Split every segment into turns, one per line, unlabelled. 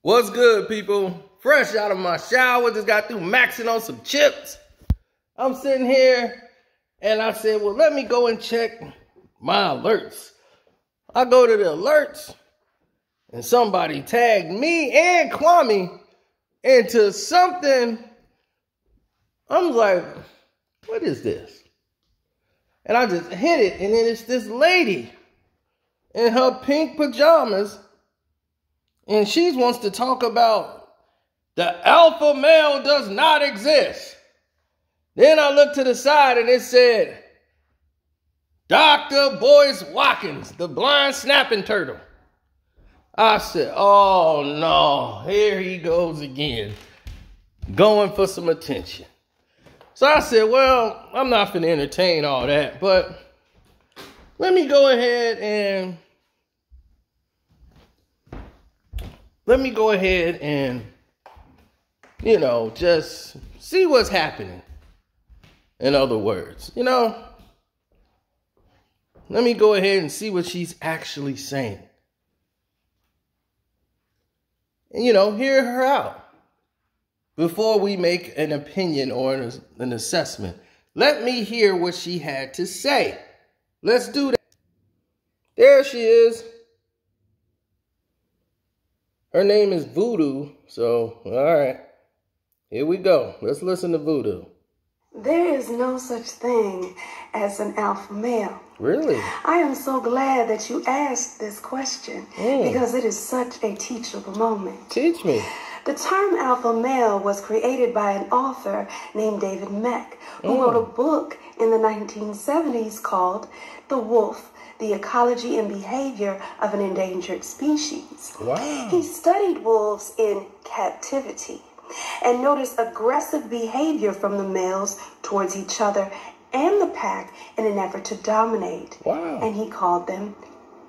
What's good, people? Fresh out of my shower, just got through maxing on some chips. I'm sitting here and I said, well, let me go and check my alerts. I go to the alerts and somebody tagged me and Kwame into something. I'm like, what is this? And I just hit it, and then it's this lady in her pink pajamas, and she wants to talk about the alpha male does not exist. Then I looked to the side and it said, Dr. Boyce Watkins, the blind snapping turtle. I said, oh no, here he goes again, going for some attention. So I said, well, I'm not finna entertain all that, but let me go ahead and just see what's happening. In other words, let me go ahead and see what she's actually saying. And, hear her out before we make an opinion or an assessment. Let me hear what she had to say. Let's do that. There she is. Her name is Voodoo. So, all right. Here we go. Let's listen to Voodoo.
There is no such thing as an alpha male.
Really?
I am so glad that you asked this question because it is such a teachable moment.
Teach me.
The term alpha male was created by an author named David Meck, who wrote a book in the 1970s called The Wolf, The Ecology and Behavior of an Endangered Species.
Wow.
He studied wolves in captivity and noticed aggressive behavior from the males towards each other and the pack in an effort to dominate.
Wow.
And he called them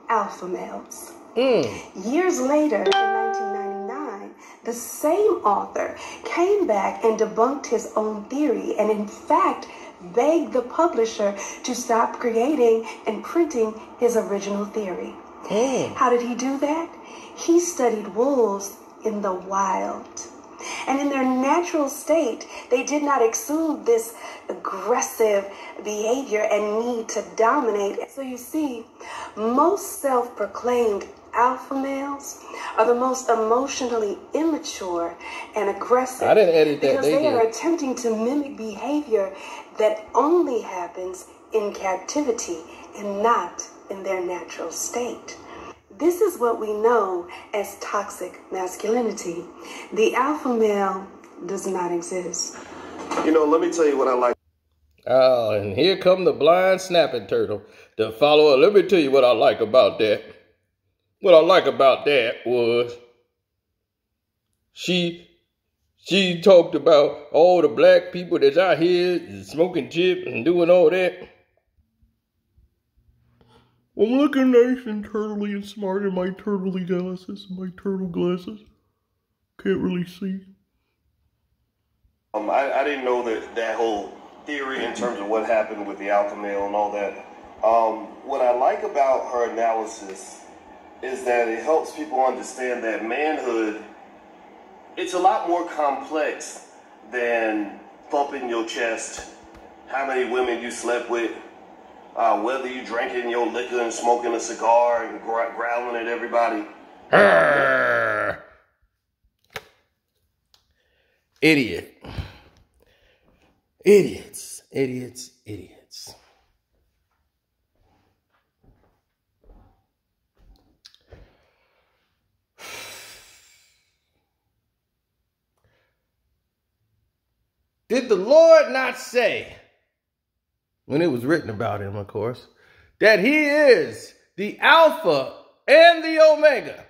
alpha males. Years later, in 1999, the same author came back and debunked his own theory and in fact begged the publisher to stop creating and printing his original theory. How did he do that? He studied wolves in the wild. And in their natural state, they did not exude this aggressive behavior and need to dominate. So you see, most self-proclaimed alpha males are the most emotionally immature and aggressive.
I didn't edit that.
Because they are attempting to mimic behavior that only happens in captivity and not in their natural state. This is what we know as toxic masculinity. The alpha male does not exist.
Let me tell you what I like.
Oh, and here come the blind snapping turtle. The follower, let me tell you what I like about that. What I like about that was she talked about all the black people that's out here smoking chips and doing all that. I'm looking nice and turtly and smart in my turtly glasses, my turtle glasses. Can't really see.
I didn't know that whole theory in terms of what happened with the alpha male and all that. What I like about her analysis is that it helps people understand that manhood, it's a lot more complex than thumping your chest, how many women you slept with, whether you drinking your liquor and smoking a cigar and growling at everybody.
Idiot. Idiots. Idiots. Idiots. Did the Lord not say, when it was written about him, of course, that he is the Alpha and the Omega?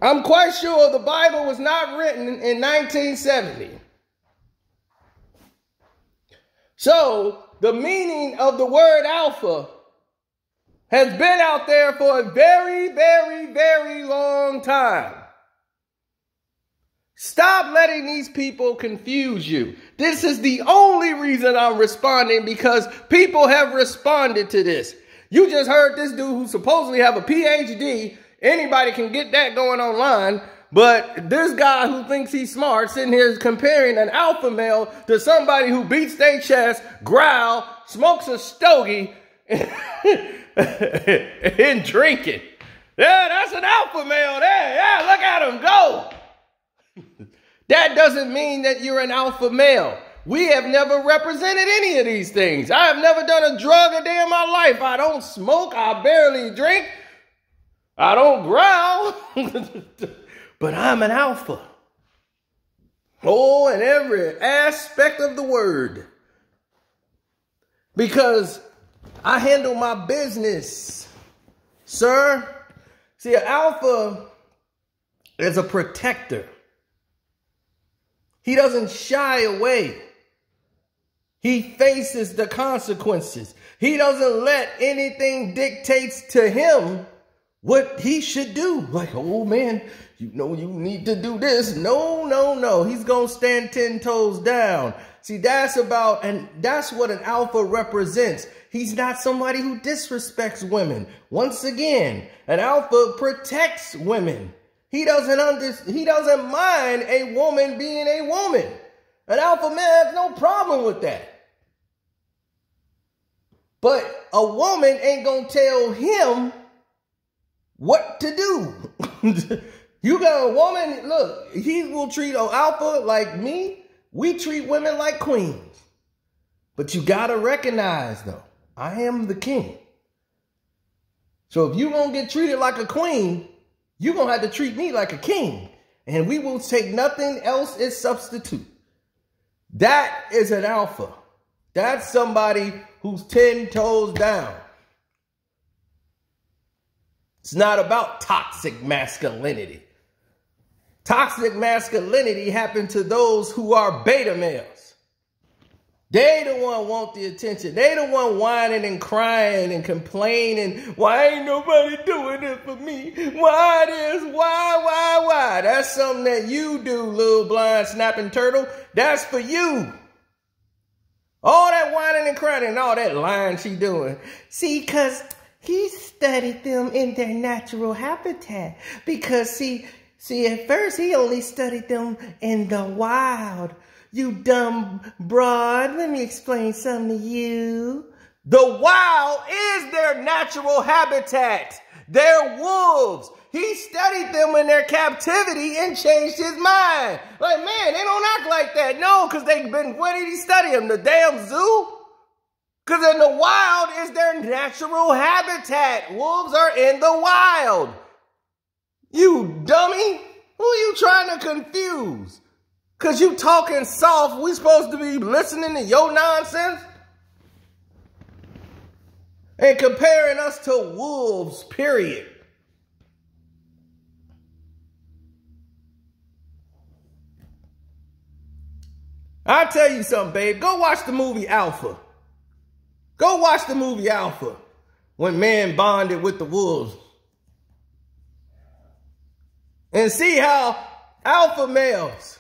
I'm quite sure the Bible was not written in 1970. So the meaning of the word alpha has been out there for a very, very, very long time. Stop letting these people confuse you. This is the only reason I'm responding, because people have responded to this. You just heard this dude who supposedly have a PhD. Anybody can get that going online. But this guy who thinks he's smart sitting here comparing an alpha male to somebody who beats their chest, growl, smokes a stogie, and drinking. Yeah, that's an alpha male there. Yeah, look at him go. That doesn't mean that you're an alpha male. We have never represented any of these things. I have never done a drug a day in my life. I don't smoke. I barely drink. I don't growl. But I'm an alpha. Oh, in every aspect of the word. Because I handle my business, sir. See, an alpha is a protector. He doesn't shy away. He faces the consequences. He doesn't let anything dictate to him what he should do. Like, oh man, you know you need to do this. No, no, no. He's going to stand 10 toes down. See, that's what an alpha represents. He's not somebody who disrespects women. Once again, an alpha protects women. He doesn't mind a woman being a woman. An alpha man has no problem with that. But a woman ain't going to tell him what to do. You got a woman, look, he will treat an alpha like me. We treat women like queens. But you got to recognize, though, I am the king. So if you're going to get treated like a queen, you're going to have to treat me like a king. And we will take nothing else as substitute. That is an alpha. That's somebody who's 10 toes down. It's not about toxic masculinity. Toxic masculinity happens to those who are beta males. They the one want the attention. They the one whining and crying and complaining. Why ain't nobody doing it for me? Why this? Why? That's something that you do, little blind snapping turtle. That's for you. All that whining and crying and all that lying she doing. See, because he studied them in their natural habitat. Because see, at first he only studied them in the wild. You dumb broad, let me explain something to you. The wild is their natural habitat. They're wolves. He studied them in their captivity and changed his mind. Like, man, they don't act like that. No, because where did he study them? The damn zoo? Because in the wild is their natural habitat. Wolves are in the wild. You dummy. Who are you trying to confuse? Because you talking soft, we supposed to be listening to your nonsense? And comparing us to wolves, period. I'll tell you something, babe. Go watch the movie Alpha. Go watch the movie Alpha. When man bonded with the wolves. And see how alpha males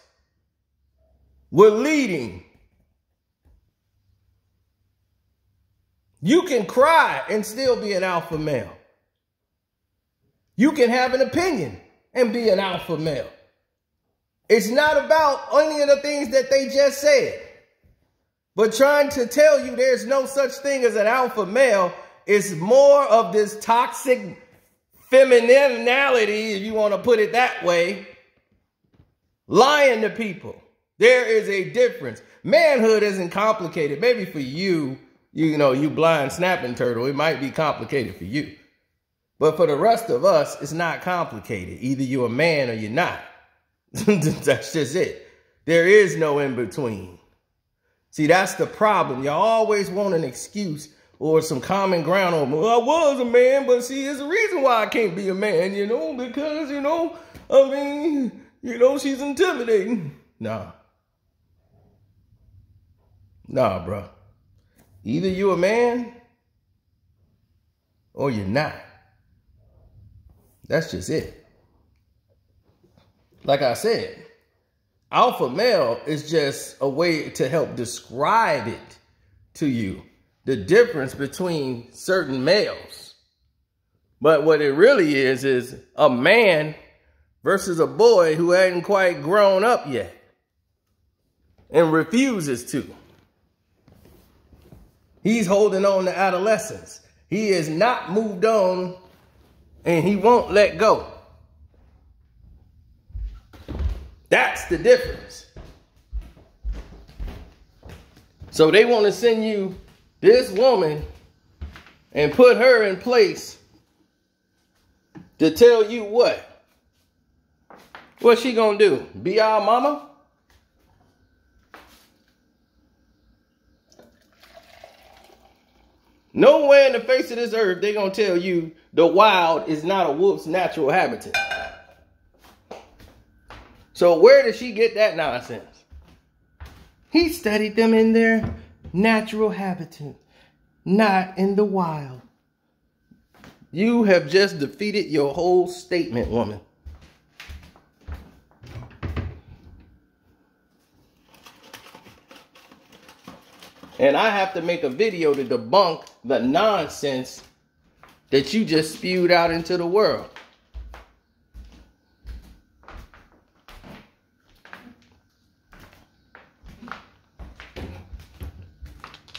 were leading. You can cry and still be an alpha male. You can have an opinion and be an alpha male. It's not about any of the things that they just said. But trying to tell you there's no such thing as an alpha male is more of this toxic femininity, if you want to put it that way, lying to people. There is a difference. Manhood isn't complicated. Maybe for you, you blind snapping turtle, it might be complicated for you. But for the rest of us, it's not complicated. Either you're a man or you're not. That's just it. There is no in between. See, that's the problem. Y'all always want an excuse or some common ground on, well, I was a man, but see, there's a reason why I can't be a man, because, she's intimidating. Nah, bro. Either you're a man or you're not. That's just it. Like I said, Alpha male is just a way to help describe it to you, the difference between certain males. But what it really is a man versus a boy who hadn't quite grown up yet and refuses to. He's holding on to adolescence. He is not moved on, and he won't let go. That's the difference. So they want to send you this woman and put her in place to tell you what? What's she gonna do? Be our mama? Nowhere in the face of this earth they gonna tell you the wild is not a wolf's natural habitat. So where did she get that nonsense? He studied them in their natural habitat, not in the wild. You have just defeated your whole statement, woman. And I have to make a video to debunk the nonsense that you just spewed out into the world.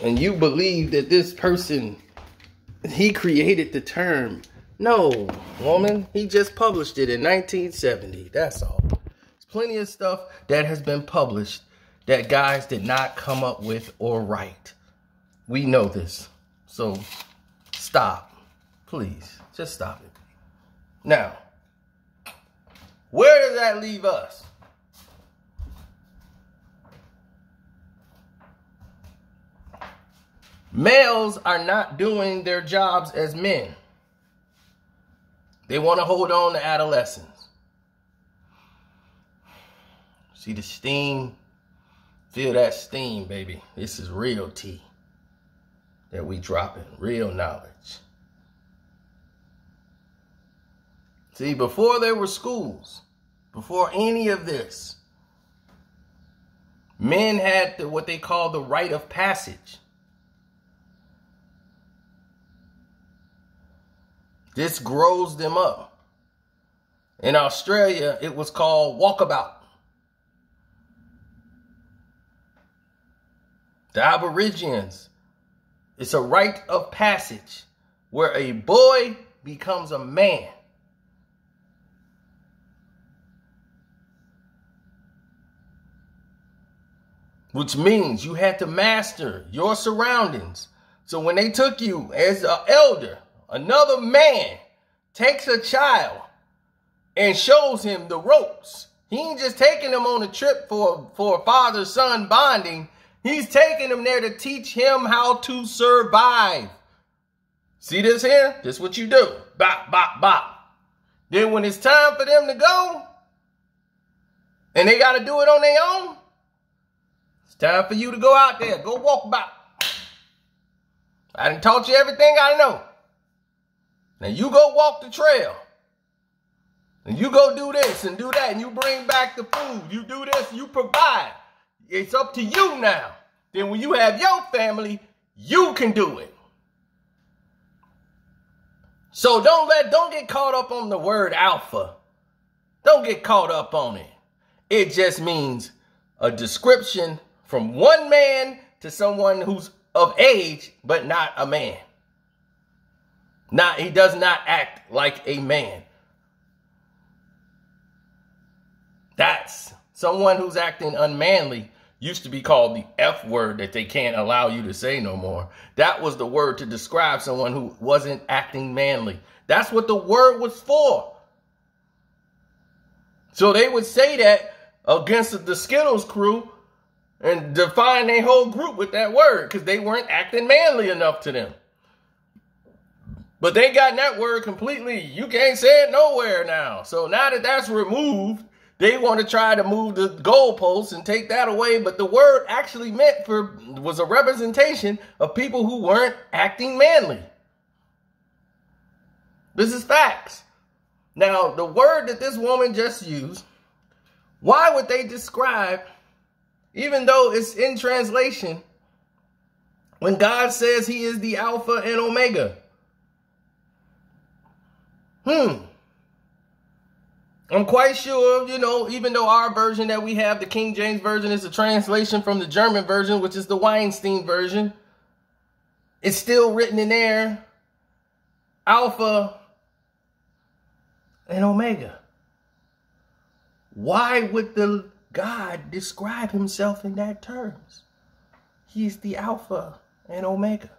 And you believe that this person, he created the term. No, woman, he just published it in 1970. That's all. There's plenty of stuff that has been published that guys did not come up with or write. We know this. So stop. Please, just stop it. Now, where does that leave us? Males are not doing their jobs as men. They want to hold on to adolescence. See the steam? Feel that steam, baby. This is real tea that we dropping. Real knowledge. See, before there were schools, before any of this, men had what they call the rite of passage. This grows them up. In Australia, it was called walkabout. The Aborigines, it's a rite of passage where a boy becomes a man. Which means you had to master your surroundings. So when they took you as an elder, another man takes a child and shows him the ropes. He ain't just taking him on a trip for father-son bonding. He's taking him there to teach him how to survive. See this here? This is what you do. Bop, bop, bop. Then when it's time for them to go, and they got to do it on their own, it's time for you to go out there. Go walk about. I done taught you everything I know. Now you go walk the trail. And you go do this and do that. And you bring back the food. You do this. You provide. It's up to you now. Then when you have your family, you can do it. So don't get caught up on the word alpha. Don't get caught up on it. It just means a description from one man to someone who's of age, but not a man. He does not act like a man. That's someone who's acting unmanly. Used to be called the F word that they can't allow you to say no more. That was the word to describe someone who wasn't acting manly. That's what the word was for. So they would say that against the Skittles crew and define their whole group with that word because they weren't acting manly enough to them. But they got that word completely. You can't say it nowhere now. So now that that's removed, they want to try to move the goalposts and take that away. But the word actually was a representation of people who weren't acting manly. This is facts. Now, the word that this woman just used Why would they describe, even though it's in translation, when God says he is the Alpha and Omega? I'm quite sure, even though our version that we have, the King James Version, is a translation from the German version, which is the Weinstein version. It's still written in there, Alpha and Omega. Why would the God describe himself in that terms? He's the Alpha and Omega.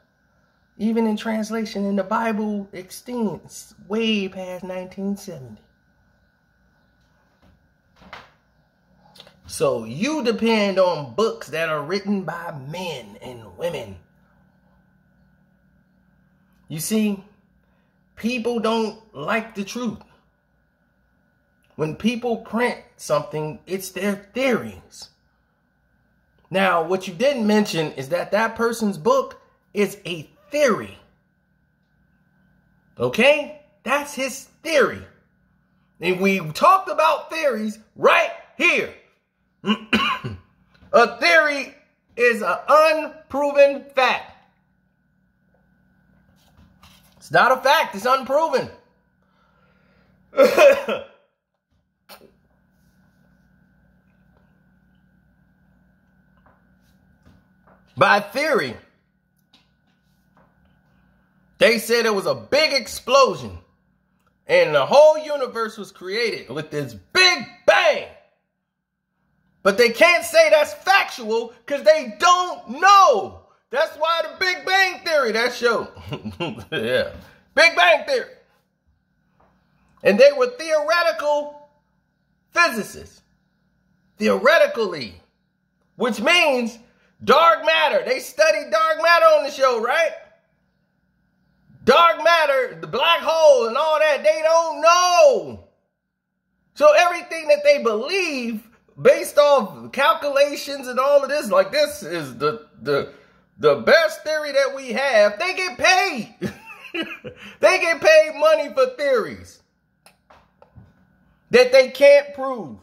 Even in translation, in the Bible extends way past 1970. So you depend on books that are written by men and women. You see, people don't like the truth. When people print something, it's their theories. Now, what you didn't mention is that that person's book is a theory. Okay? That's his theory. And we talked about theories right here. A theory is an unproven fact. It's not a fact, it's unproven. By theory, they said it was a big explosion and the whole universe was created with this big bang. But they can't say that's factual because they don't know. That's why the Big Bang Theory, that show. Yeah. Big Bang Theory. And they were theoretical physicists. Theoretically. Which means dark matter. They studied dark matter on the show, right? Dark matter, the black hole and all that, they don't know. So everything that they believe based off calculations and all of this, like this is the best theory that we have. They get paid. They get paid money for theories that they can't prove.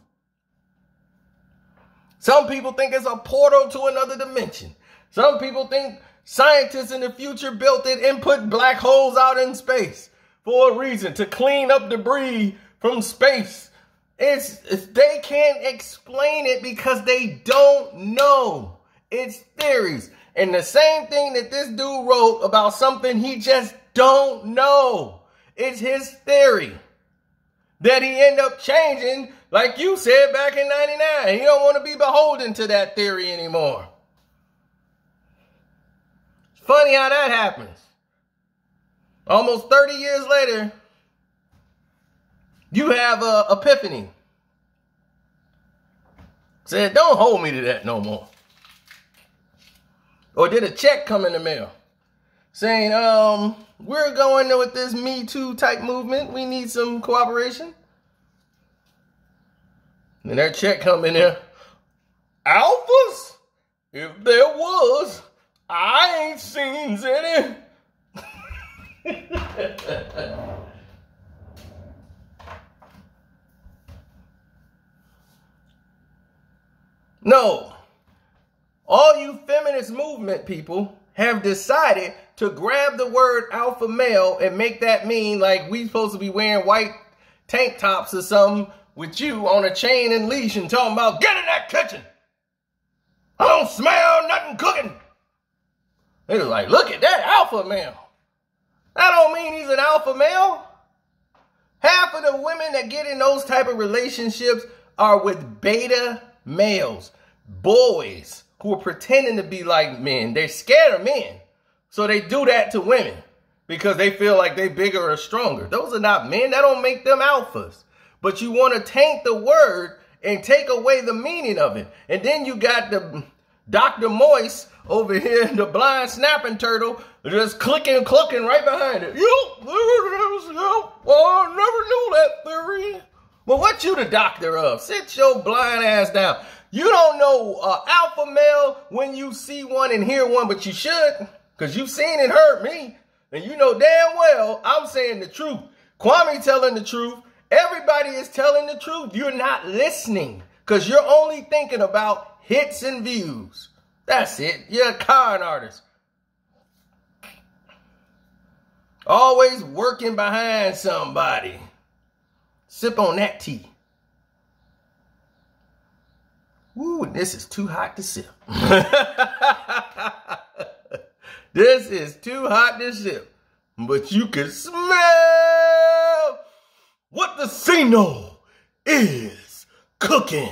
Some people think it's a portal to another dimension. Some people think scientists in the future built it and put black holes out in space for a reason, to clean up debris from space. They can't explain it because they don't know. It's theories. And the same thing that this dude wrote about something he just don't know. It's his theory that he ended up changing, like you said back in 99. He don't want to be beholden to that theory anymore. It's funny how that happens. Almost 30 years later, you have an epiphany. Said, don't hold me to that no more. Or did a check come in the mail saying, we're going with this Me Too type movement. We need some cooperation. And that check come in there. Alphas? If there was, I ain't seen any. No. All you feminist movement people have decided to grab the word alpha male and make that mean like we supposed to be wearing white tank tops or something with you on a chain and leash and talking about, get in that kitchen. I don't smell nothing cooking. They was like, look at that alpha male. That don't mean he's an alpha male. Half of the women that get in those type of relationships are with beta males, boys who are pretending to be like men. They're scared of men. So they do that to women because they feel like they're bigger or stronger. Those are not men. That don't make them alphas. But you want to taint the word and take away the meaning of it. And then you got the Dr. Moist over here, the blind snapping turtle, just clicking and clucking right behind it. Yep, there it is. Yep. Oh, I never knew that theory. Well, what you the doctor of? Sit your blind ass down. You don't know alpha male when you see one and hear one, but you should, because you've seen and heard me. And you know damn well I'm saying the truth. Kwame telling the truth. Everybody is telling the truth. You're not listening because you're only thinking about hits and views. That's it. You're a con artist. Always working behind somebody. Sip on that tea. Ooh, this is too hot to sip. This is too hot to sip. But you can smell what the Sino is cooking.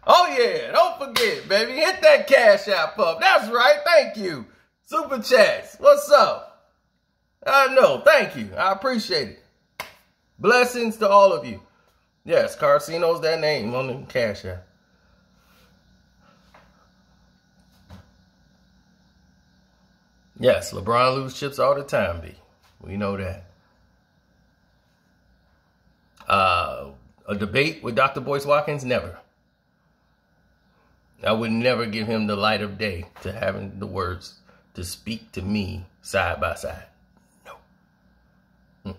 Oh yeah, don't forget, baby. Hit that Cash App up. That's right, thank you. Super Chats, what's up? I know, thank you. I appreciate it. Blessings to all of you. Yes, Carcino's that name on the Cash App. Yes, LeBron lose chips all the time, B. We know that. A debate with Dr. Boyce Watkins? Never. I would never give him the light of day to having the words to speak to me side by side. No.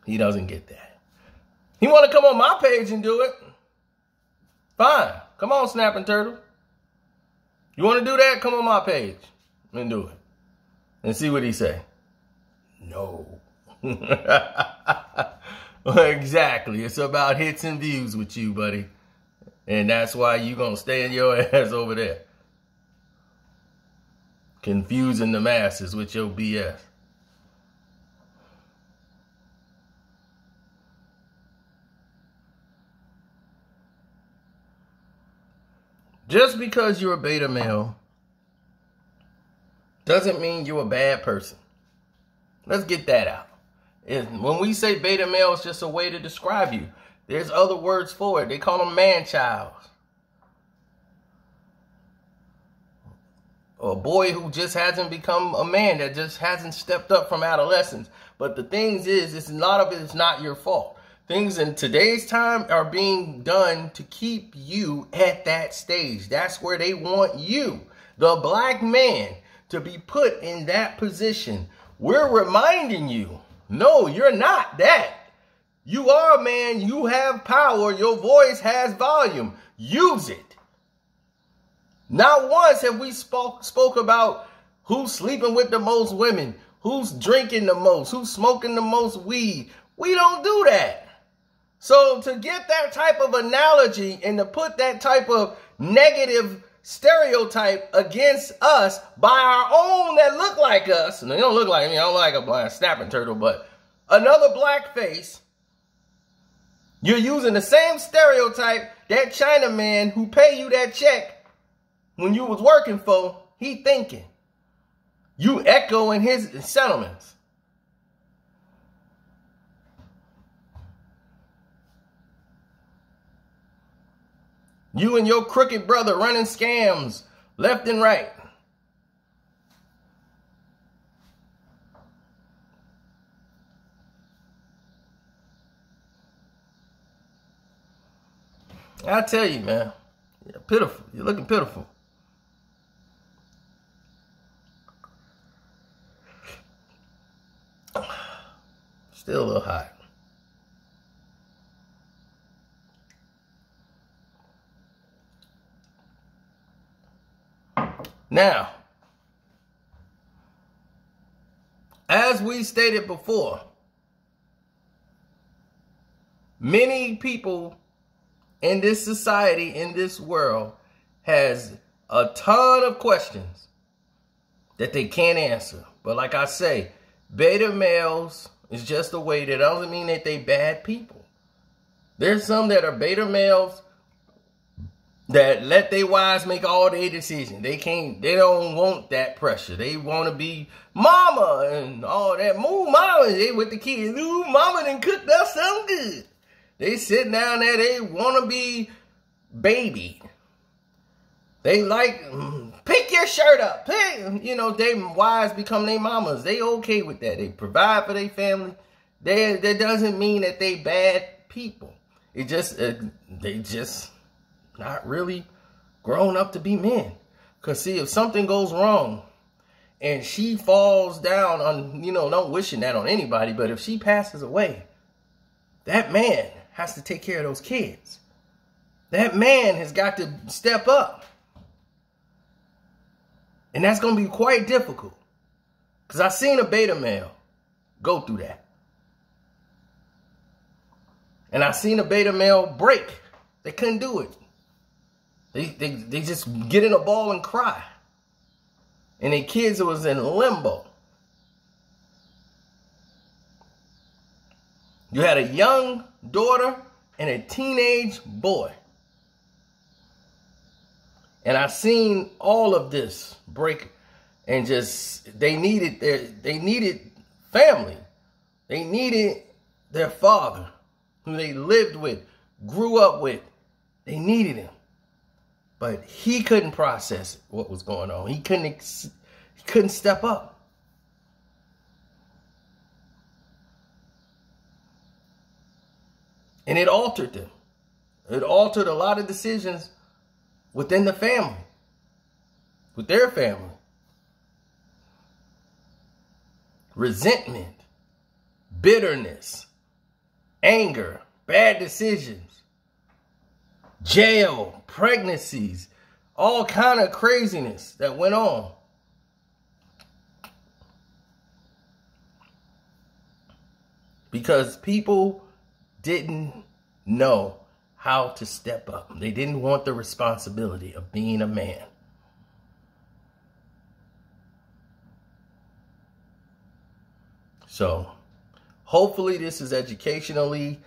He doesn't get that. He want to come on my page and do it? Fine. Come on, Snapping Turtle. You want to do that? Come on my page and do it. And see what he say. No. Exactly. It's about hits and views with you, buddy. And that's why you going to stay in your ass over there. Confusing the masses with your BS. Just because you're a beta male doesn't mean you're a bad person. Let's get that out. When we say beta male, it's just a way to describe you. There's other words for it. They call them man-childs. Or a boy who just hasn't become a man, that just hasn't stepped up from adolescence. But the thing is, a lot of it is not your fault. Things in today's time are being done to keep you at that stage. That's where they want you, the black man, to be put in that position. We're reminding you, no, you're not that. You are a man. You have power. Your voice has volume. Use it. Not once have we spoke about who's sleeping with the most women, who's drinking the most, who's smoking the most weed. We don't do that. So to get that type of analogy and to put that type of negative stereotype against us by our own that look like us, and they don't look like me, I don't like a blind Snapping Turtle, but another black face, you're using the same stereotype that Chinaman who pay you that check when you was working for, he thinking. You echoing his sentiments. You and your crooked brother running scams left and right. I tell you, man, you're pitiful. You're looking pitiful. Still a little hot. Now, as we stated before, many people in this society, in this world, has a ton of questions that they can't answer. But like I say, beta males is just a way. That doesn't mean that they bad people. There's some that are beta males that let their wives make all their decisions. They don't want that pressure. They want to be mama and all that. Move mama, they with the kids. Ooh, mama done cooked up something good. They sit down there, they want to be baby. They like, pick your shirt up. Pick, you know, they wives become their mamas. They okay with that. They provide for their family. That doesn't mean that they bad people. It just, they just not really grown up to be men. Because see, if something goes wrong and she falls down on, you know, not wishing that on anybody, but if she passes away, that man has to take care of those kids. That man has got to step up. And that's going to be quite difficult. Because I seen a beta male go through that. And I seen a beta male break. They couldn't do it. They just get in a ball and cry. And their kids was in limbo. You had a young daughter and a teenage boy. And I seen all of this break, and just they needed family. They needed their father, who they lived with, grew up with. They needed him. But he couldn't process what was going on. He couldn't step up. And it altered them. It altered a lot of decisions within the family, with their family. Resentment, bitterness, anger, bad decisions, jail, pregnancies, all kind of craziness that went on. Because people didn't know how to step up. They didn't want the responsibility of being a man. So, hopefully this is educationally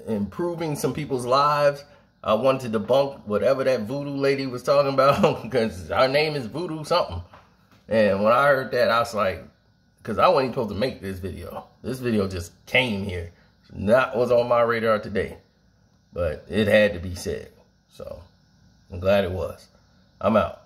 improving some people's lives. I wanted to debunk whatever that voodoo lady was talking about, because her name is Voodoo something. And when I heard that, I was like, because I wasn't even supposed to make this video. This video just came here. That was on my radar today. But it had to be said. So, I'm glad it was. I'm out.